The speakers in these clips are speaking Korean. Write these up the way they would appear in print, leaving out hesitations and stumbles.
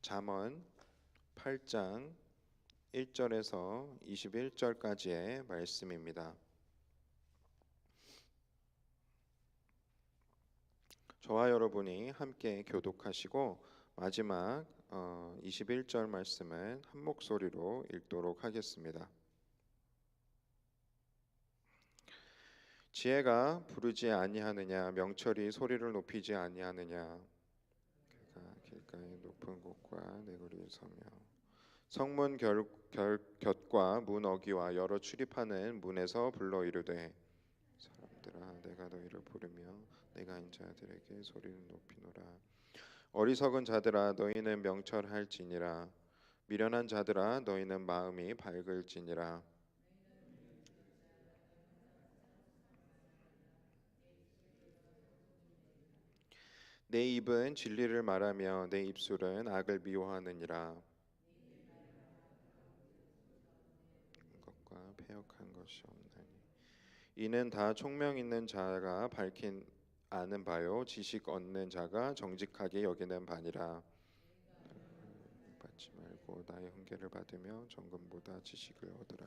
잠언 8장 1절에서 21절까지의 말씀입니다. 저와 여러분이 함께 교독하시고 마지막 21절 말씀은 한 목소리로 읽도록 하겠습니다. 지혜가 부르지 아니하느냐, 명철이 소리를 높이지 아니하느냐. 그가 길가의 높은 곳과 내거리에 서며 성문 곁과 문 어귀와 여러 출입하는 문에서 불러 이르되, 사람들아, 내가 너희를 부르며 내가 인자들에게 소리를 높이노라. 어리석은 자들아, 너희는 명철할지니라. 미련한 자들아, 너희는 마음이 밝을지니라. 내 입은 진리를 말하며 내 입술은 악을 미워하느니라. 것과 패역한 것이 없나니 이는 다 총명 있는 자가 밝힌 아는 바요, 지식 얻는 자가 정직하게 여기는 바니라. 받지 말고 나의 훈계를 받으며 정금보다 지식을 얻으라.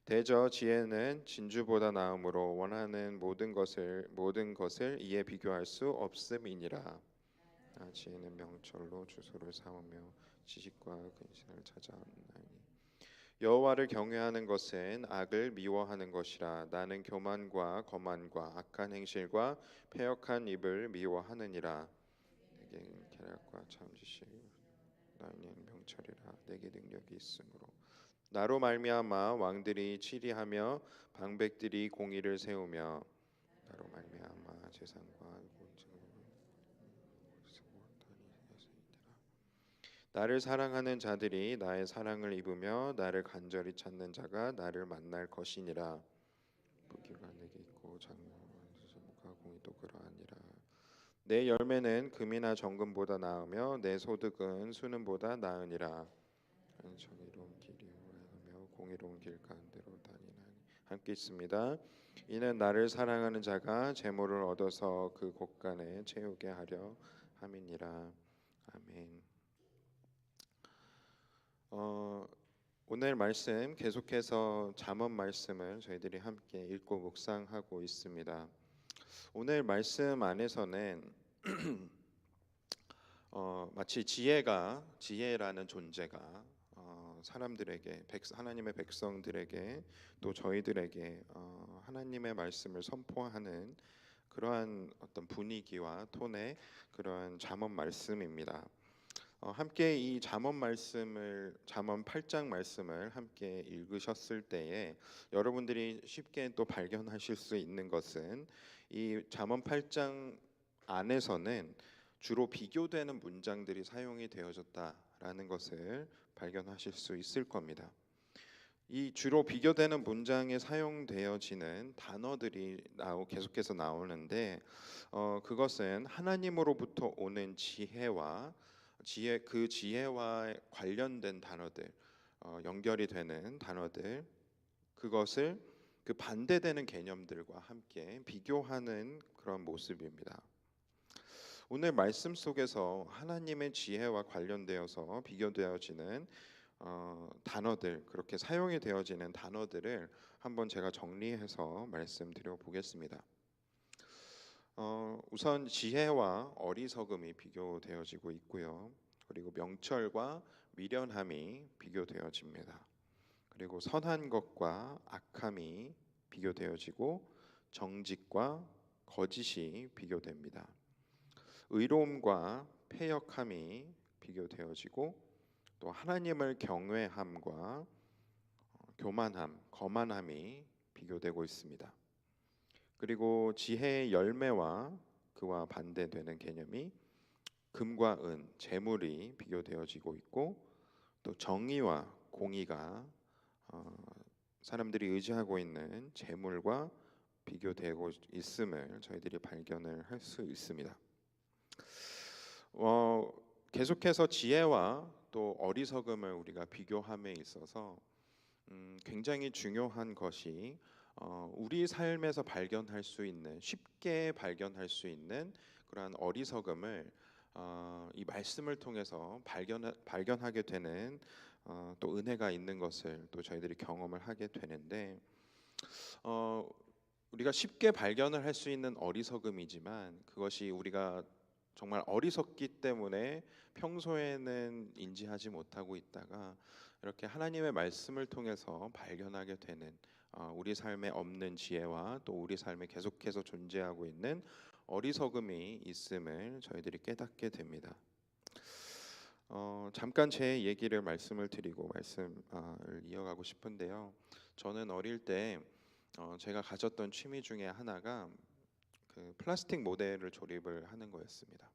대저 지혜는 진주보다 나음으로 원하는 모든 것을 이에 비교할 수 없음이니라. 지혜는 명철로 주소를 삼으며 지식과 근신을 찾아왔나니 여호와를 경외하는 것은 악을 미워하는 것이라. 나는 교만과 거만과 악한 행실과 패역한 입을 미워하느니라. 내게 계략과 참 지식, 나는 명철이라. 내게 능력이 있으므로 나로 말미암아 왕들이 치리하며 방백들이 공의를 세우며 나로 말미암아 재산과 공증을 나를 사랑하는 자들이 나의 사랑을 입으며 나를 간절히 찾는 자가 나를 만날 것이니라. 부귀가 내게 있고 장모가 공의도 그러하니라. 내 열매는 금이나 정금보다 나으며 내 소득은 수는보다 나으니라. 정의로운 길이 오래가며 공의로운 길 가운데로 다니나니. 함께 있습니다. 이는 나를 사랑하는 자가 재물을 얻어서 그 곳간에 채우게 하려 함이니라. 아멘. 오늘 말씀 계속해서 잠언 말씀을 저희들이 함께 읽고 묵상하고 있습니다. 오늘 말씀 안에서는 마치 지혜라는 존재가 사람들에게, 하나님의 백성들에게, 또 저희들에게 하나님의 말씀을 선포하는 그러한 어떤 분위기와 톤의 그러한 잠언 말씀입니다. 함께 이 잠언 8장 말씀을 함께 읽으셨을 때에 여러분들이 쉽게 또 발견하실 수 있는 것은 이 잠언 8장 안에서는 주로 비교되는 문장들이 사용이 되어졌다라는 것을 발견하실 수 있을 겁니다. 이 주로 비교되는 문장에 사용되어지는 단어들이 계속해서 나오는데 그것은 하나님으로부터 오는 그 지혜와 관련된 단어들, 연결이 되는 단어들, 그것을 그 반대되는 개념들과 함께 비교하는 그런 모습입니다. 오늘 말씀 속에서 하나님의 지혜와 관련되어서 비교되어지는 단어들, 그렇게 사용이 되어지는 단어들을 한번 제가 정리해서 말씀드려 보겠습니다. 우선 지혜와 어리석음이 비교되어지고 있고요. 그리고 명철과 미련함이 비교되어집니다. 그리고 선한 것과 악함이 비교되어지고 정직과 거짓이 비교됩니다. 의로움과 패역함이 비교되어지고 또 하나님을 경외함과 교만함, 거만함이 비교되고 있습니다. 그리고 지혜의 열매와 그와 반대되는 개념이 금과 은, 재물이 비교되어지고 있고 또 정의와 공의가 사람들이 의지하고 있는 재물과 비교되고 있음을 저희들이 발견을 할 수 있습니다. 계속해서 지혜와 또 어리석음을 우리가 비교함에 있어서 굉장히 중요한 것이 우리 삶에서 쉽게 발견할 수 있는 그러한 어리석음을 이 말씀을 통해서 발견하게 되는 또 은혜가 있는 것을 또 저희들이 경험을 하게 되는데, 어, 우리가 쉽게 발견을 할 수 있는 어리석음이지만 그것이 우리가 정말 어리석기 때문에 평소에는 인지하지 못하고 있다가 이렇게 하나님의 말씀을 통해서 발견하게 되는, 우리 삶에 없는 지혜와 또 우리 삶에 계속해서 존재하고 있는 어리석음이 있음을 저희들이 깨닫게 됩니다. 잠깐 제 얘기를 말씀을 드리고 말씀을 이어가고 싶은데요. 저는 어릴 때 제가 가졌던 취미 중에 하나가 그 플라스틱 모델을 조립을 하는 거였습니다.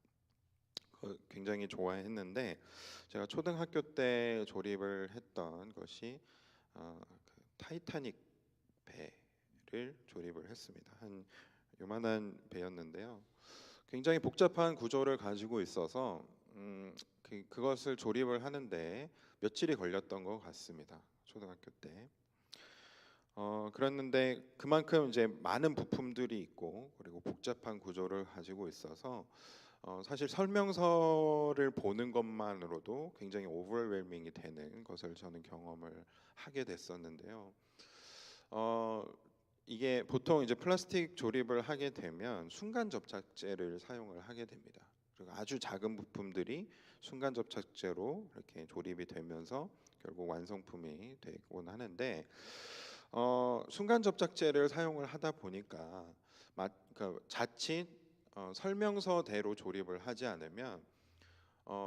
굉장히 좋아했는데 제가 초등학교 때 조립을 했던 것이 그 타이타닉 배를 조립을 했습니다. 한 요만한 배였는데요. 굉장히 복잡한 구조를 가지고 있어서 그것을 조립을 하는데 며칠이 걸렸던 것 같습니다. 초등학교 때. 그랬는데 그만큼 이제 많은 부품들이 있고 그리고 복잡한 구조를 가지고 있어서 사실 설명서를 보는 것만으로도 굉장히 오버웰밍이 되는 것을 저는 경험을 하게 됐었는데요. 어, 이게 보통 이제 플라스틱 조립을 하게 되면 순간 접착제를 사용을 하게 됩니다. 그리고 아주 작은 부품들이 순간 접착제로 이렇게 조립이 되면서 결국 완성품이 되곤 하는데, 순간 접착제를 사용을 하다 보니까 그 자칫 설명서대로 조립을 하지 않으면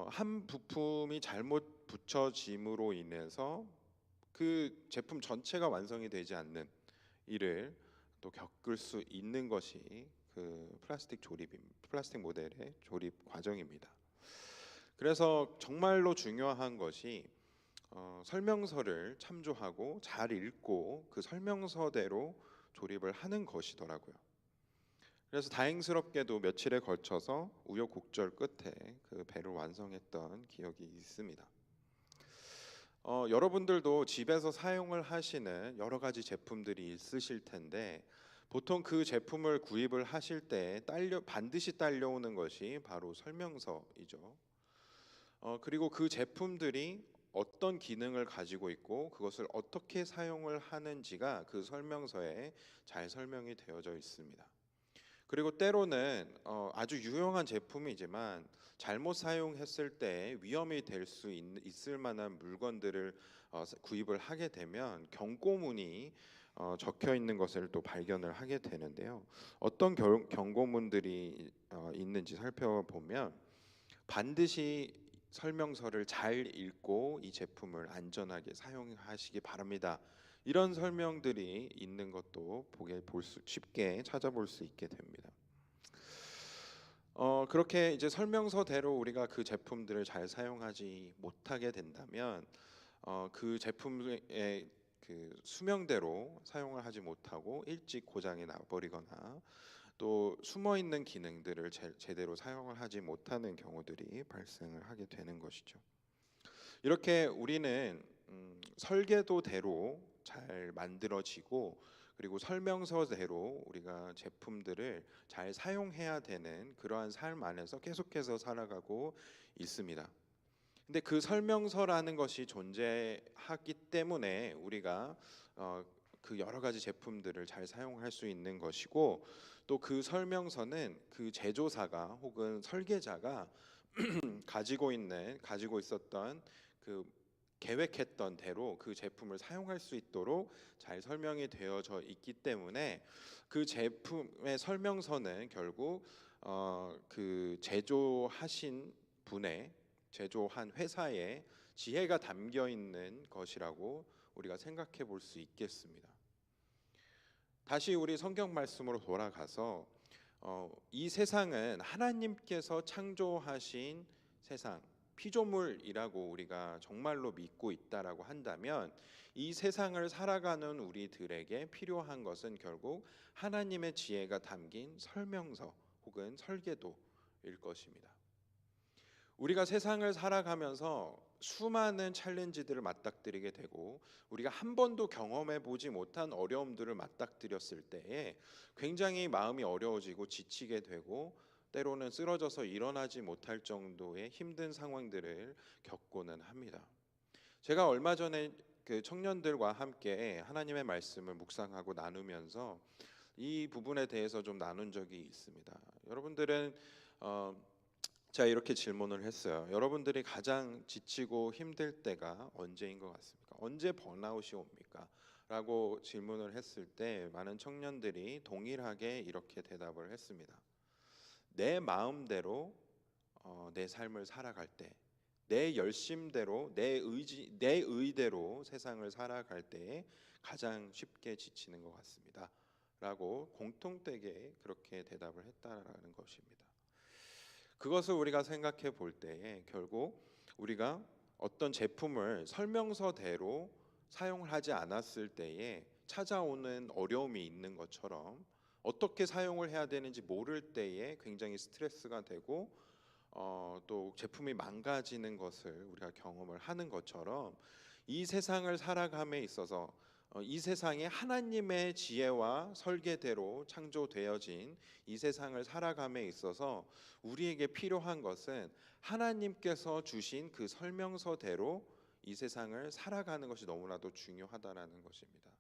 한 부품이 잘못 붙여짐으로 인해서 그 제품 전체가 완성이 되지 않는 일을 또 겪을 수 있는 것이 그 플라스틱 모델의 조립 과정입니다. 그래서 정말로 중요한 것이 설명서를 참조하고 잘 읽고 그 설명서대로 조립을 하는 것이더라고요. 그래서 다행스럽게도 며칠에 걸쳐서 우여곡절 끝에 그 배를 완성했던 기억이 있습니다. 여러분들도 집에서 사용을 하시는 여러 가지 제품들이 있으실 텐데 보통 그 제품을 구입을 하실 때 반드시 딸려오는 것이 바로 설명서이죠. 그리고 그 제품들이 어떤 기능을 가지고 있고 그것을 어떻게 사용을 하는지가 그 설명서에 잘 설명이 되어져 있습니다. 그리고 때로는 아주 유용한 제품이지만 잘못 사용했을 때 위험이 될 수 있을 만한 물건들을 구입을 하게 되면 경고문이 적혀 있는 것을 또 발견을 하게 되는데요. 어떤 경고문들이 있는지 살펴보면 반드시 설명서를 잘 읽고 이 제품을 안전하게 사용하시기 바랍니다. 이런 설명들이 있는 것도 쉽게 찾아볼 수 있게 됩니다. 그렇게 이제 설명서대로 우리가 그 제품들을 잘 사용하지 못하게 된다면 그 제품의 그 수명대로 사용을 하지 못하고 일찍 고장이 나버리거나 또 숨어 있는 기능들을 제대로 사용을 하지 못하는 경우들이 발생을 하게 되는 것이죠. 이렇게 우리는 설계도대로 잘 만들어지고 그리고 설명서대로 우리가 제품들을 잘 사용해야 되는 그러한 삶 안에서 계속해서 살아가고 있습니다. 근데 그 설명서라는 것이 존재하기 때문에 우리가 그 여러 가지 제품들을 잘 사용할 수 있는 것이고 또 그 설명서는 그 제조사가 혹은 설계자가 가지고 있었던 그 계획했던 대로 그 제품을 사용할 수 있도록 잘 설명이 되어져 있기 때문에 그 제품의 설명서는 결국 그 제조한 회사의 지혜가 담겨 있는 것이라고 우리가 생각해 볼 수 있겠습니다. 다시 우리 성경 말씀으로 돌아가서 이 세상은 하나님께서 창조하신 세상, 피조물이라고 우리가 정말로 믿고 있다라고 한다면 이 세상을 살아가는 우리들에게 필요한 것은 결국 하나님의 지혜가 담긴 설명서 혹은 설계도일 것입니다. 우리가 세상을 살아가면서 수많은 챌린지들을 맞닥뜨리게 되고 우리가 한 번도 경험해 보지 못한 어려움들을 맞닥뜨렸을 때에 굉장히 마음이 어려워지고 지치게 되고 때로는 쓰러져서 일어나지 못할 정도의 힘든 상황들을 겪고는 합니다. 제가 얼마 전에 그 청년들과 함께 하나님의 말씀을 묵상하고 나누면서 이 부분에 대해서 좀 나눈 적이 있습니다. 여러분들은 어, 제가 이렇게 질문을 했어요. 여러분들이 가장 지치고 힘들 때가 언제인 것 같습니까? 언제 번아웃이 옵니까? 라고 질문을 했을 때 많은 청년들이 동일하게 이렇게 대답을 했습니다. 내 마음대로 내 삶을 살아갈 때, 내 열심대로, 내 의대로 세상을 살아갈 때 가장 쉽게 지치는 것 같습니다. 라고 공통되게 그렇게 대답을 했다라는 것입니다. 그것을 우리가 생각해 볼 때에 결국 우리가 어떤 제품을 설명서대로 사용을 하지 않았을 때에 찾아오는 어려움이 있는 것처럼 어떻게 사용을 해야 되는지 모를 때에 굉장히 스트레스가 되고 또 제품이 망가지는 것을 우리가 경험을 하는 것처럼 이 세상을 살아감에 있어서 이 세상에 하나님의 지혜와 설계대로 창조되어진 이 세상을 살아감에 있어서 우리에게 필요한 것은 하나님께서 주신 그 설명서대로 이 세상을 살아가는 것이 너무나도 중요하다라는 것입니다.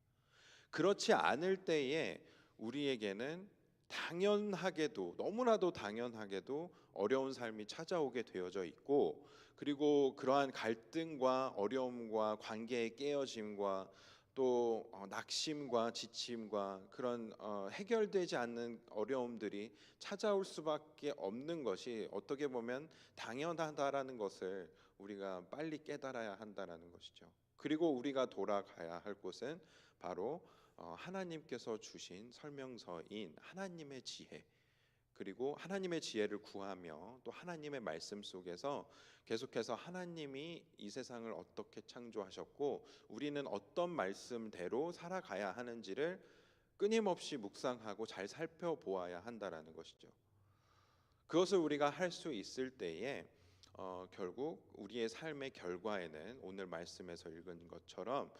그렇지 않을 때에 우리에게는 당연하게도 너무나도 당연하게도 어려운 삶이 찾아오게 되어져 있고, 그리고 그러한 갈등과 어려움과 관계의 깨어짐과 또 낙심과 지침과 그런 해결되지 않는 어려움들이 찾아올 수밖에 없는 것이 어떻게 보면 당연하다라는 것을 우리가 빨리 깨달아야 한다라는 것이죠. 그리고 우리가 돌아가야 할 곳은 바로 하나님께서 주신 설명서인 하나님의 지혜, 그리고 하나님의 지혜를 구하며 또 하나님의 말씀 속에서 계속해서 하나님이 이 세상을 어떻게 창조하셨고 우리는 어떤 말씀대로 살아가야 하는지를 끊임없이 묵상하고 잘 살펴보아야 한다라는 것이죠. 그것을 우리가 할 수 있을 때에 결국 우리의 삶의 결과에는 오늘 말씀에서 읽은 것처럼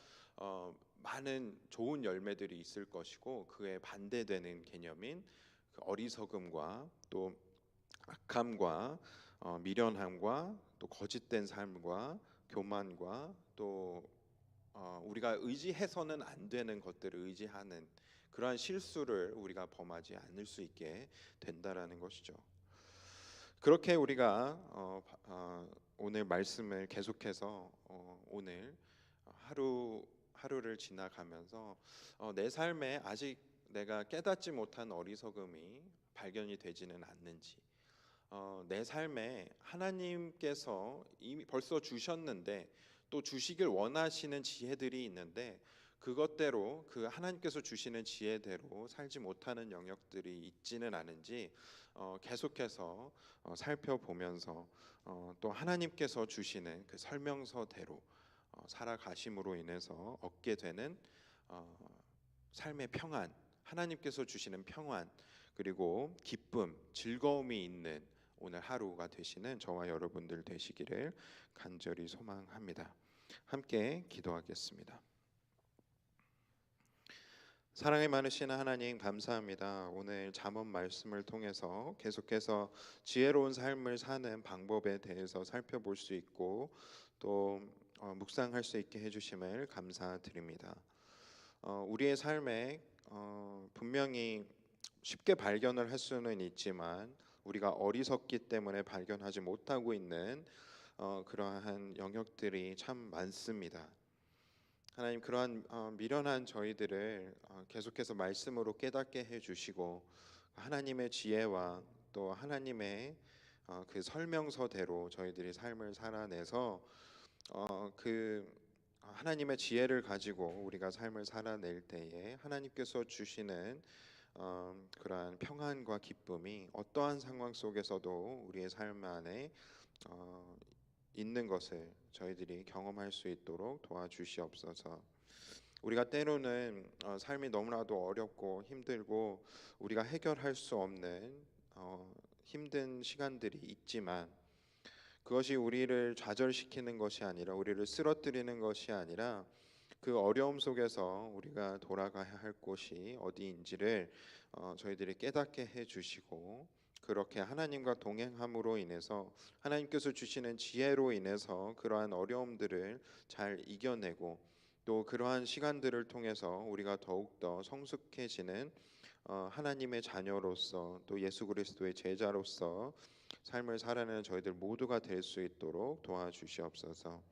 많은 좋은 열매들이 있을 것이고, 그에 반대되는 개념인 그 어리석음과 또 악함과 미련함과 또 거짓된 삶과 교만과 또 우리가 의지해서는 안 되는 것들을 의지하는 그러한 실수를 우리가 범하지 않을 수 있게 된다라는 것이죠. 그렇게 우리가 오늘 말씀을 계속해서 오늘 하루를 지나가면서 내 삶에 아직 내가 깨닫지 못한 어리석음이 발견이 되지는 않는지, 내 삶에 하나님께서 이미 벌써 주셨는데 또 주시길 원하시는 지혜들이 있는데 그것대로 그 하나님께서 주시는 지혜대로 살지 못하는 영역들이 있지는 않은지 계속해서 살펴보면서 또 하나님께서 주시는 그 설명서대로 살아가심으로 인해서 얻게 되는 어, 삶의 평안, 하나님께서 주시는 평안, 그리고 기쁨, 즐거움이 있는 오늘 하루가 되시는 저와 여러분들 되시기를 간절히 소망합니다. 함께 기도하겠습니다. 사랑이 많으신 하나님, 감사합니다. 오늘 잠언 말씀을 통해서 계속해서 지혜로운 삶을 사는 방법에 대해서 살펴볼 수 있고 또 묵상할 수 있게 해주심을 감사드립니다. 우리의 삶에 분명히 쉽게 발견을 할 수는 있지만 우리가 어리석기 때문에 발견하지 못하고 있는 그러한 영역들이 참 많습니다. 하나님, 그러한 미련한 저희들을 계속해서 말씀으로 깨닫게 해주시고 하나님의 지혜와 또 하나님의 그 설명서대로 저희들이 삶을 살아내서 그 하나님의 지혜를 가지고 우리가 삶을 살아낼 때에 하나님께서 주시는 그러한 평안과 기쁨이 어떠한 상황 속에서도 우리의 삶 안에 어, 있는 것을 저희들이 경험할 수 있도록 도와주시옵소서. 우리가 때로는 삶이 너무나도 어렵고 힘들고 우리가 해결할 수 없는 힘든 시간들이 있지만 그것이 우리를 좌절시키는 것이 아니라 우리를 쓰러뜨리는 것이 아니라 그 어려움 속에서 우리가 돌아가야 할 곳이 어디인지를 저희들이 깨닫게 해주시고 그렇게 하나님과 동행함으로 인해서 하나님께서 주시는 지혜로 인해서 그러한 어려움들을 잘 이겨내고 또 그러한 시간들을 통해서 우리가 더욱더 성숙해지는 하나님의 자녀로서 또 예수 그리스도의 제자로서 삶을 살아내는 저희들 모두가 될 수 있도록 도와주시옵소서.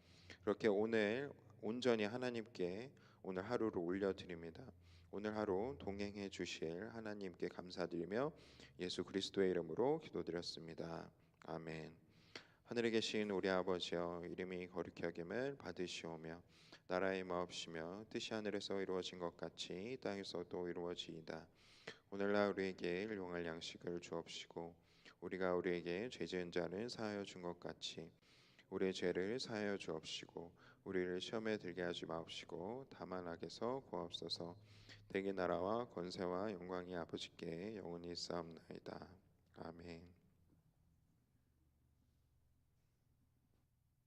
그렇게 오늘 온전히 하나님께 오늘 하루를 올려드립니다. 오늘 하루 동행해 주실 하나님께 감사드리며 예수 그리스도의 이름으로 기도드렸습니다. 아멘. 하늘에 계신 우리 아버지여, 이름이 거룩히 여김을 받으시오며 나라의 마옵시며 뜻이 하늘에서 이루어진 것 같이 이 땅에서도 이루어지이다. 오늘날 우리에게 일용할 양식을 주옵시고 우리가 우리에게 죄 지은 자는 사하여 준 것 같이 우리의 죄를 사하여 주옵시고 우리를 시험에 들게 하지 마옵시고 다만 악에서 구하옵소서. 대개 나라와 권세와 영광이 아버지께 영원히 있사옵나이다. 아멘.